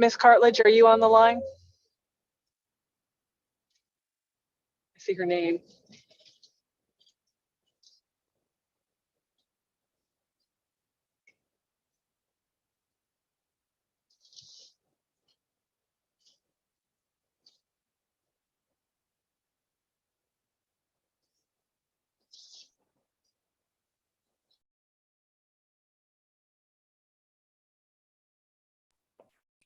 Miss Cartledge, are you on the line? I see her name.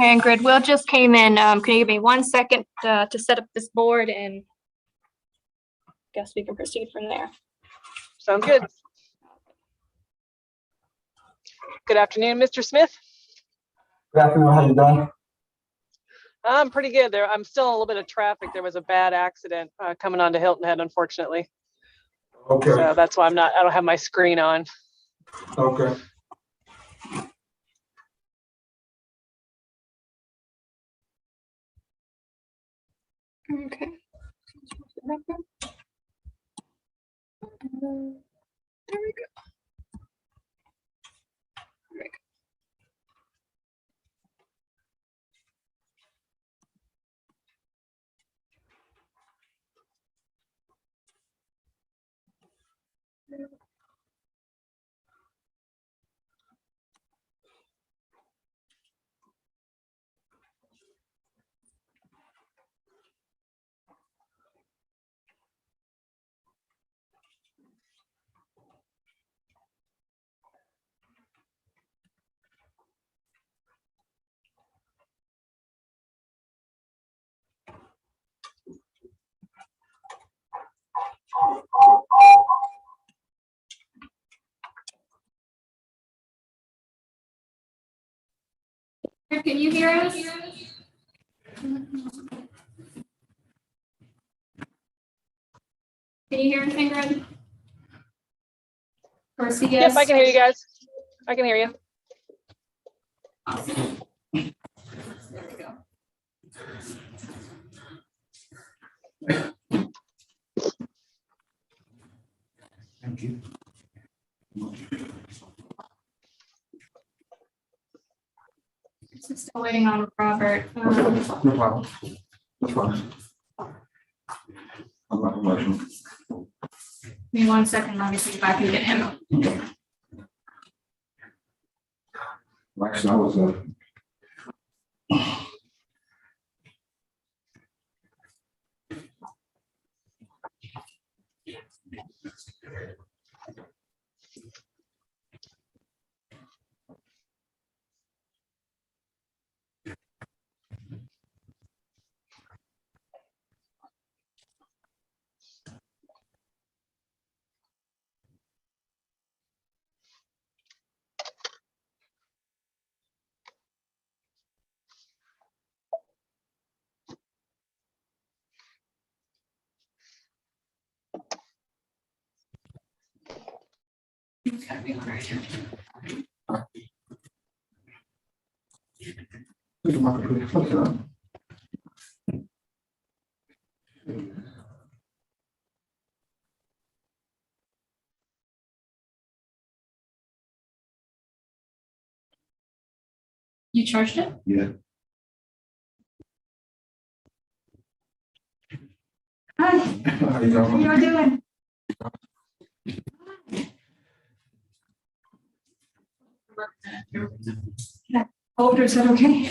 And Ingrid, Will just came in. Can you give me 1 second to set up this board, and guess we can proceed from there. Sounds good. Good afternoon, Mr. Smith. Good afternoon, how you doing? I'm pretty good there. I'm still in a little bit of traffic. There was a bad accident coming onto Hilton Head, unfortunately. Okay, So that's why I don't have my screen on. okay. Okay. There we go. There we go. Can you hear us? Can you hear us, Ingrid? Or CS? Yep, I can hear you guys. I can hear you. Awesome. There we go. Thank you. Still waiting on Robert. No problem. That's fine. I'm not rushing. Give me 1 second. Let me see if I can get him. Okay. Actually, I was It's gotta be all right. You charged it? Yeah. Hi, How you how doing? you doing? Holder, is that okay?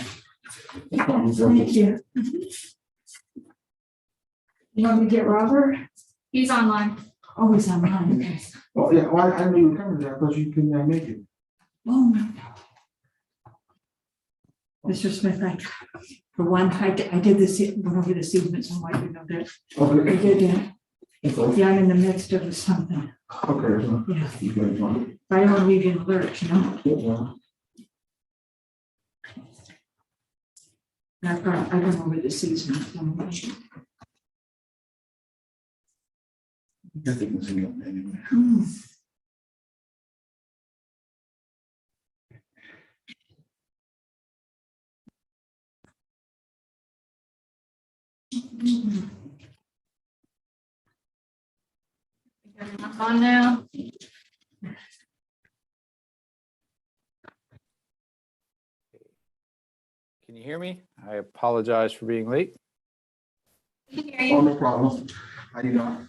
Thank you. You want me to get Robert? He's online. Oh, he's online, okay. Oh, yeah, well, I knew you were coming there. I thought you couldn't make it. Oh, no. Mr. Smith, for one, I did this, went over this evening, so I didn't know that. I Okay. did, Okay. yeah, I'm in the midst of something, Okay. So yeah. you guys want it? I don't want to leave you in the lurch, you know? Yeah. I've gone over the season. I think it's in it anyway. Hmm. Enough on now. Can you hear me? I apologize for being late. Oh, no problem. How you doing?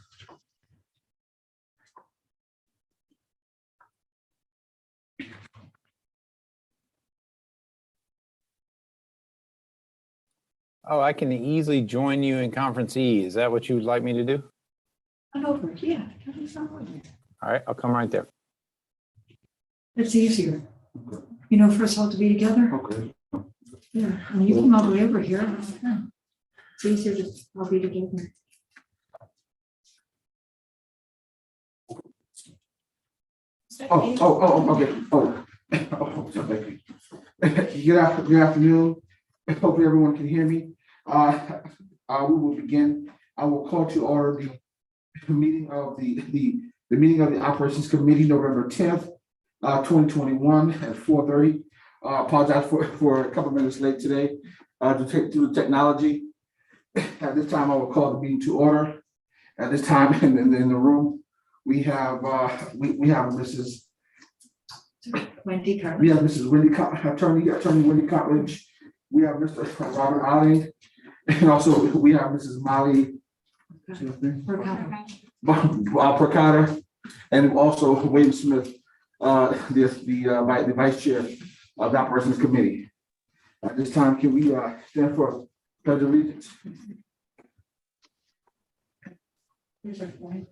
Oh, I can easily join you in conference E. Is that what you would like me to do? I'm over, it, yeah. That is not right. All right, I'll come right there. It's easier, you know, for us all to be together. Okay. Yeah, and you come all the way over here. Yeah. It's easier to all be together. Okay. Oh, sorry. Good afternoon. Hopefully everyone can hear me. We will begin. I will call to order the meeting of the meeting of the Operations Committee, November 10th, 2021 at 4:30. Apologize for a couple minutes late today to take through the technology. At this time, I will call the meeting to order. At this time, in the room, we have Mrs. Wendy Carter. We have Mrs. Attorney Wendy Cotledge. We have Mr. Robert Alling, and also we have Mrs. Molly Percotta, and also Wayne Smith, the Vice Chair of the Operations Committee. At this time, can we stand for pledge of allegiance? Here's our flag.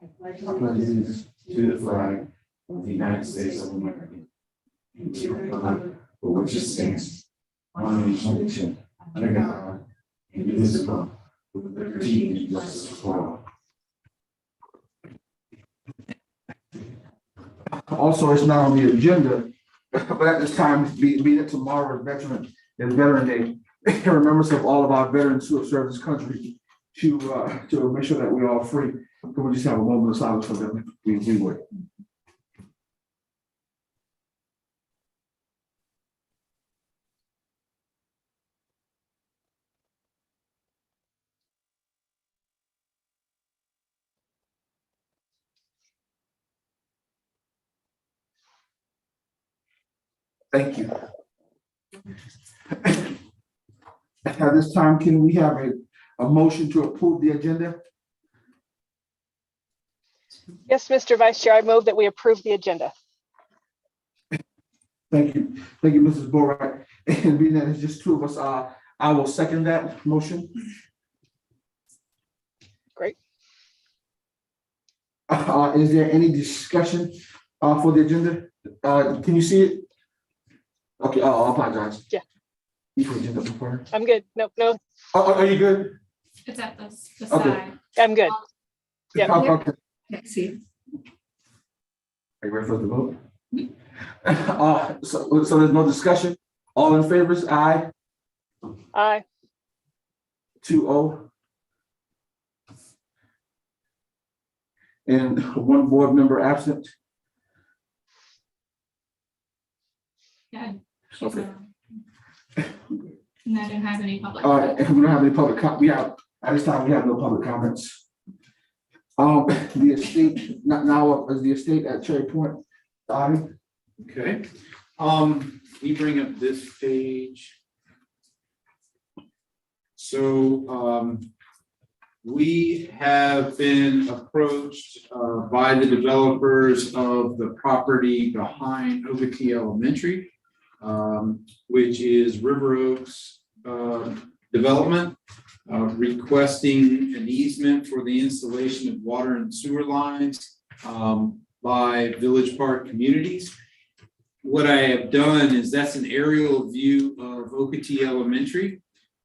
I pledge allegiance to the flag of the United States of America, and to the republic for which it stands, one nation, under God, indivisible, with liberty and justice for all. Also, it's not on the agenda, but at this time, being that tomorrow is Veteran Day, in remembrance of all of our veterans who have served this country, to make sure that we're all free. Can we just have a moment of silence for them? We would. Thank you. At this time, can we have a motion to approve the agenda? Yes, Mr. Vice Chair, I move that we approve the agenda. Thank you, Mrs. Borak. And being that it's just two of us, I will second that motion. Great. Is there any discussion for the agenda? Can you see it? Okay, I apologize. Yeah. You put the agenda before? I'm good. No, Oh, are you good? It's at the Okay. side. I'm good. Yeah. Okay. Let's see. Are you ready for the vote? So there's no discussion? All in favor is aye, Aye. 2-0. And one board member absent. Yeah. she's, Okay. And I didn't have any public. And we don't have any public at this time, we have no public comments. The estate, now is the estate at Cherry Point. Okay, we bring up this page. So, we have been approached, by the developers of the property behind Ogatee Elementary, which is River Oaks, development, requesting an easement for the installation of water and sewer lines, by Village Park Communities. What I have done is that's an aerial view of Ogatee Elementary.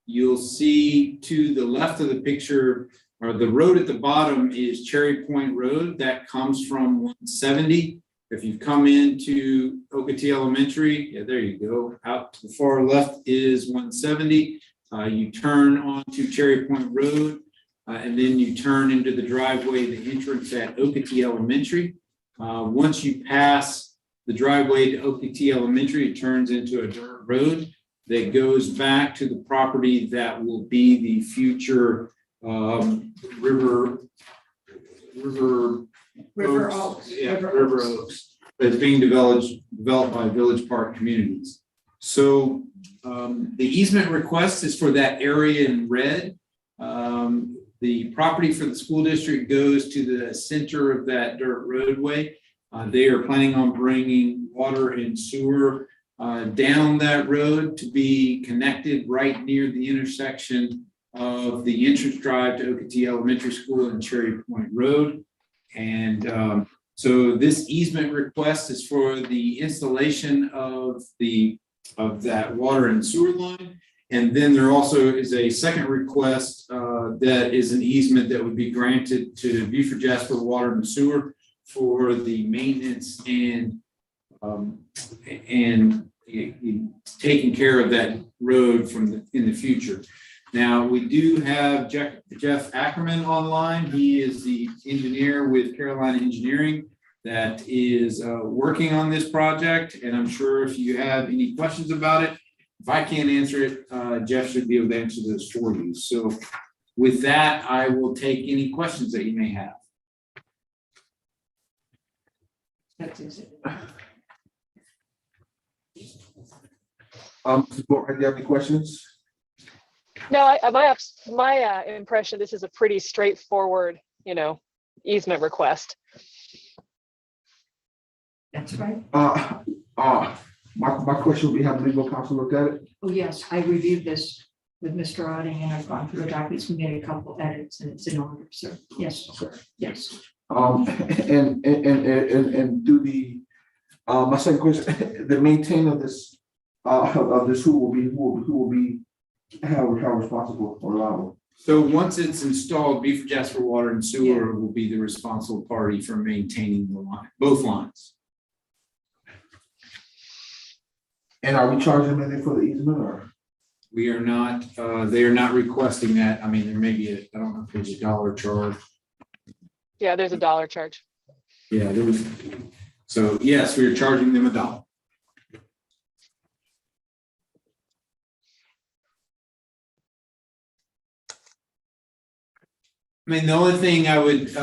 You'll see to the left of the picture, or the road at the bottom is Cherry Point Road that comes from 170. If you come into Ogatee Elementary, yeah, there you go. Out to the far left is 170. You turn onto Cherry Point Road, and then you turn into the driveway, the entrance at Ogatee Elementary. Once you pass the driveway to Ogatee Elementary, it turns into a dirt road that goes back to the property that will be the future River River Oaks, Oaks. Yeah, River Oaks, that's being developed by Village Park Communities. So the easement request is for that area in red. The property for the school district goes to the center of that dirt roadway. They are planning on bringing water and sewer down that road to be connected right near the intersection of the entrance drive to Okatee Elementary School and Cherry Point Road. And so this easement request is for the installation of that water and sewer line. And then there also is a second request that is an easement that would be granted to Beaufort Jasper Water and Sewer for the maintenance and taking care of that road in the future. Now, we do have Jeff Ackerman online. He is the engineer with Carolina Engineering that is working on this project. And I'm sure if you have any questions about it, if I can't answer it, Jeff should be able to answer those for you. So with that, I will take any questions that you may have. That's it. Mrs. Boatwright, do you have any questions? No, my impression, this is a pretty straightforward, easement request. That's right. My question would be, have legal counsel looked at it? Oh, yes, I reviewed this with Mr. Odding and I've gone through the documents. We made a couple edits and it's in order, sir. Yes, yes. And do the, my second question, the maintain of this, who will be held responsible or liable? So once it's installed, Beaufort Jasper Water and Sewer will be the responsible party for maintaining the line, both lines. And are we charging them anything for the easement or? We are not, they are not requesting that. I mean, there may be I don't know if there's a dollar charge. Yeah, there's a dollar charge. Yeah, there was. So yes, we are charging them $1. I mean, the only thing I would,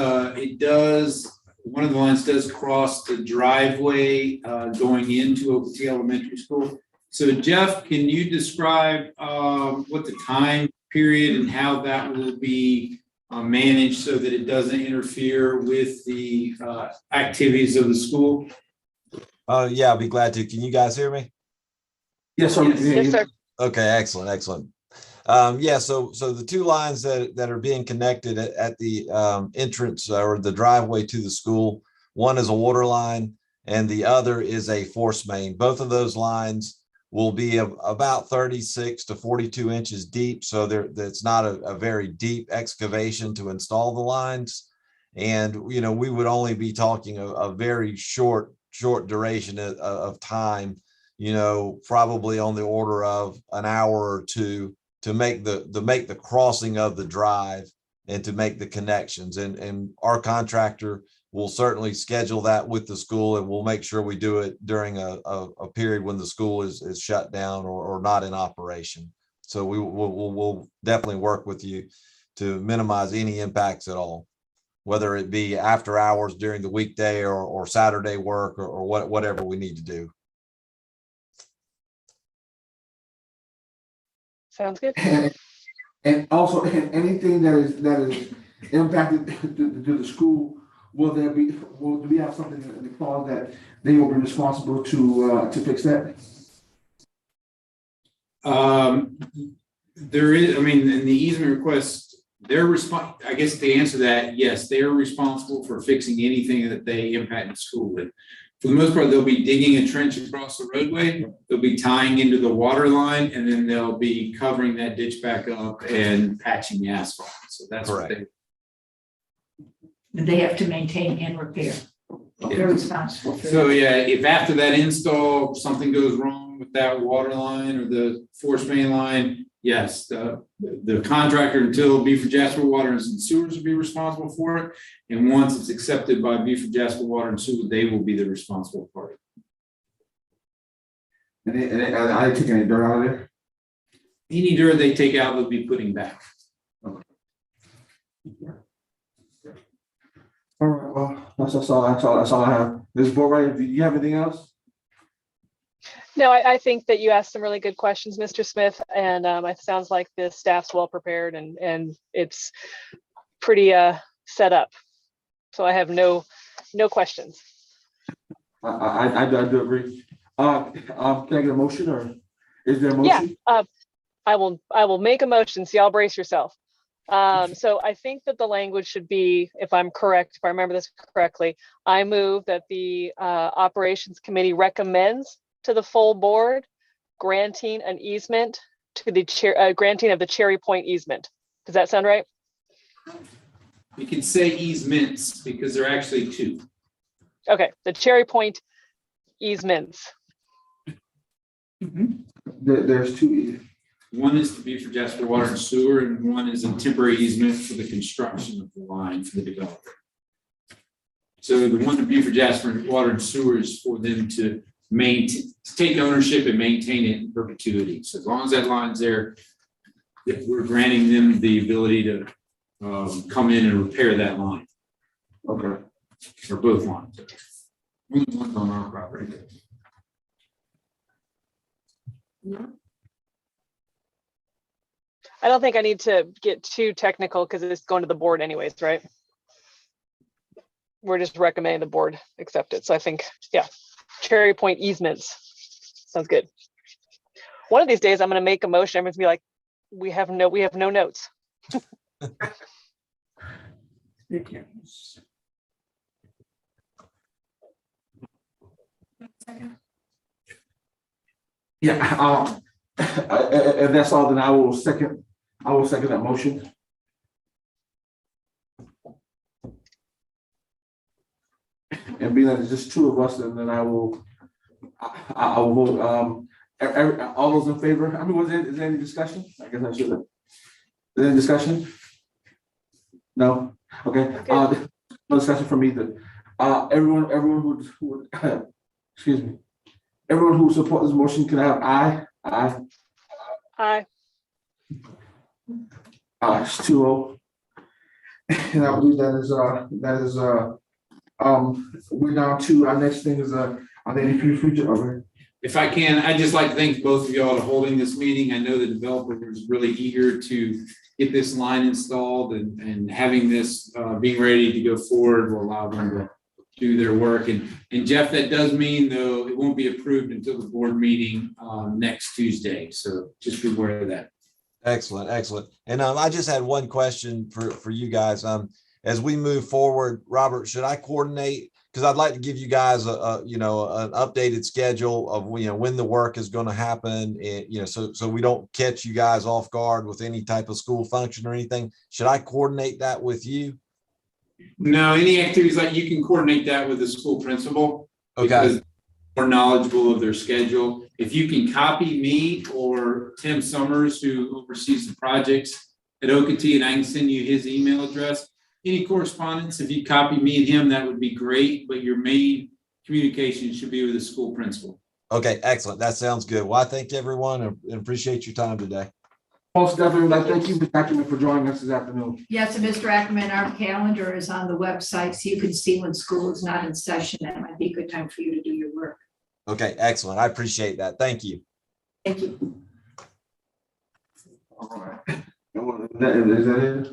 one of the lines does cross the driveway going into Okatee Elementary School. So Jeff, can you describe what the time period and how that will be managed so that it doesn't interfere with the activities of the school? Yeah, I'll be glad to. Can you guys hear me? Yes, sir. Yes, sir. Okay, excellent. Yeah, so the two lines that are being connected at the entrance or the driveway to the school, one is a water line and the other is a force main. Both of those lines will be about 36 to 42 inches deep. So that's not a very deep excavation to install the lines. And, we would only be talking a very short duration of time, probably on the order of an hour or two to make the crossing of the drive and to make the connections. And our contractor will certainly schedule that with the school, and we'll make sure we do it during a period when the school is shut down or not in operation. So we'll definitely work with you to minimize any impacts at all, whether it be after hours during the weekday or Saturday work or whatever we need to do. Sounds good. And also, anything that is impacted to the school, will we have something in the clause that they will be responsible to fix that? There is, in the easement request, I guess to answer that, yes, they are responsible for fixing anything that they impact the school with. For the most part, they'll be digging a trench across the roadway. They'll be tying into the water line, and then they'll be covering that ditch back up and patching the asphalt. So that's correct. They have to maintain and repair. They're responsible for So that. yeah, if after that install, something goes wrong with that water line or the force main line, yes, the contractor until Beaufort Jasper Water and Sewers will be responsible for it. And once it's accepted by Beaufort Jasper Water and Sewer, they will be the responsible party. And I take any dirt out of there? Any dirt they take out, they'll be putting back. All right, well, that's all I have. Ms. Boatright, do you have anything else? No, I think that you asked some really good questions, Mr. Smith, and it sounds like the staff's well prepared and it's pretty set up. So I have no questions. I do agree. Can I get a motion or is there a Yeah, motion? I will make a motion. So y'all brace yourself. So I think that the language should be, if I'm correct, if I remember this correctly, I move that the operations committee recommends to the full board granting an easement to the granting of the Cherry Point easement. Does that sound right? You can say easements because they're actually two. Okay, the Cherry Point easements. There's two. One is to Beaufort Jasper Water and Sewer, and one is a temporary easement for the construction of the line for the developer. So the one to Beaufort Jasper Water and Sewer is for them to take ownership and maintain it in perpetuity. So as long as that line's there, if we're granting them the ability to come in and repair that line, Okay. or both lines. Only one's on our property. I don't think I need to get too technical because it's going to the board anyways, right? We're just recommending the board accept it. So I think, yeah, Cherry Point easements. Sounds good. One of these days I'm going to make a motion. Everyone's gonna be like, we have no notes. Yeah, if that's all, then I will second that motion. And being that it's just two of us, and then I will vote, all those in favor, I mean, is there any discussion? I guess I should have. Is there any discussion? No, okay, no discussion from me then. Everyone who excuse me, everyone who supports this motion can have aye. Aye. It's 2-0. And I believe we're down to, our next thing is, are there any future, okay? If I can, I'd just like to thank both of y'all for holding this meeting. I know the developer was really eager to get this line installed and having this being ready to go forward will allow them to do their work. And Jeff, that does mean though, it won't be approved until the board meeting next Tuesday. So just be aware of that. Excellent, excellent. And I just had one question for you guys. As we move forward, Robert, should I coordinate? Because I'd like to give you guys an updated schedule of when the work is going to happen, and so we don't catch you guys off guard with any type of school function or anything. Should I coordinate that with you? No, any activities like you can coordinate that with the school principal. Okay. Because more knowledgeable of their schedule. If you can copy me or Tim Summers, who oversees the projects at Okeechobee, and I can send you his email address. Any correspondence, if you copy me and him, that would be great, but your main communication should be with the school principal. Okay, excellent. That sounds good. Well, I thank everyone and appreciate your time today. Most definitely, thank you, Mr. Ackerman, for joining us this afternoon. Yes, and Mr. Ackerman, our calendar is on the website, so you can see when school is not in session. That might be a good time for you to do your work. Okay, excellent. I appreciate that. Thank you. Thank you. All right. Is that it?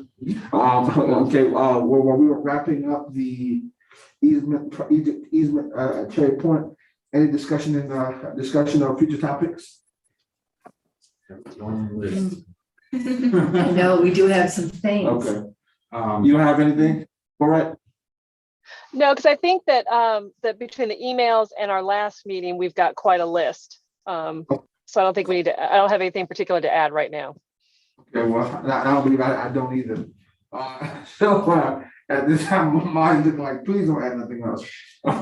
Okay, while we were wrapping up the easement, Cherry Point, any discussion of future topics? I know, we do have some things. Okay, you don't have anything? All right. No, because I think that that between the emails and our last meeting, we've got quite a list. So I don't think we need to, I don't have anything particular to add right now. Okay, well, I don't believe I don't either. So at this time, my mind looking like, please don't add nothing else. All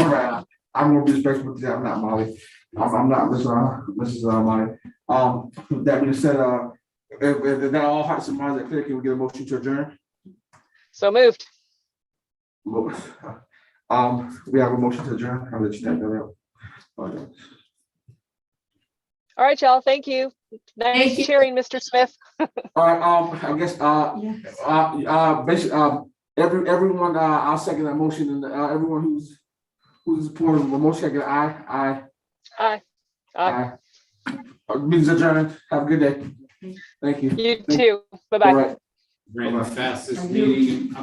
right. I'm gonna be respectful to that. I'm not Molly. I'm not Mrs. Molly. That being said, if that all hearts and minds are clear, can we get a motion to adjourn? So moved. We have a motion to adjourn. I'll let you take that out. All right, y'all. Thank you. Thank Nice you. cheering, Mr. Smith. All right, I guess, basically, Everyone, I'll second that motion, and everyone who's supporting the motion, second, aye. Aye. Means adjourned. Have a good day. Thank you. You too. Bye-bye. All right. Ran the fastest meeting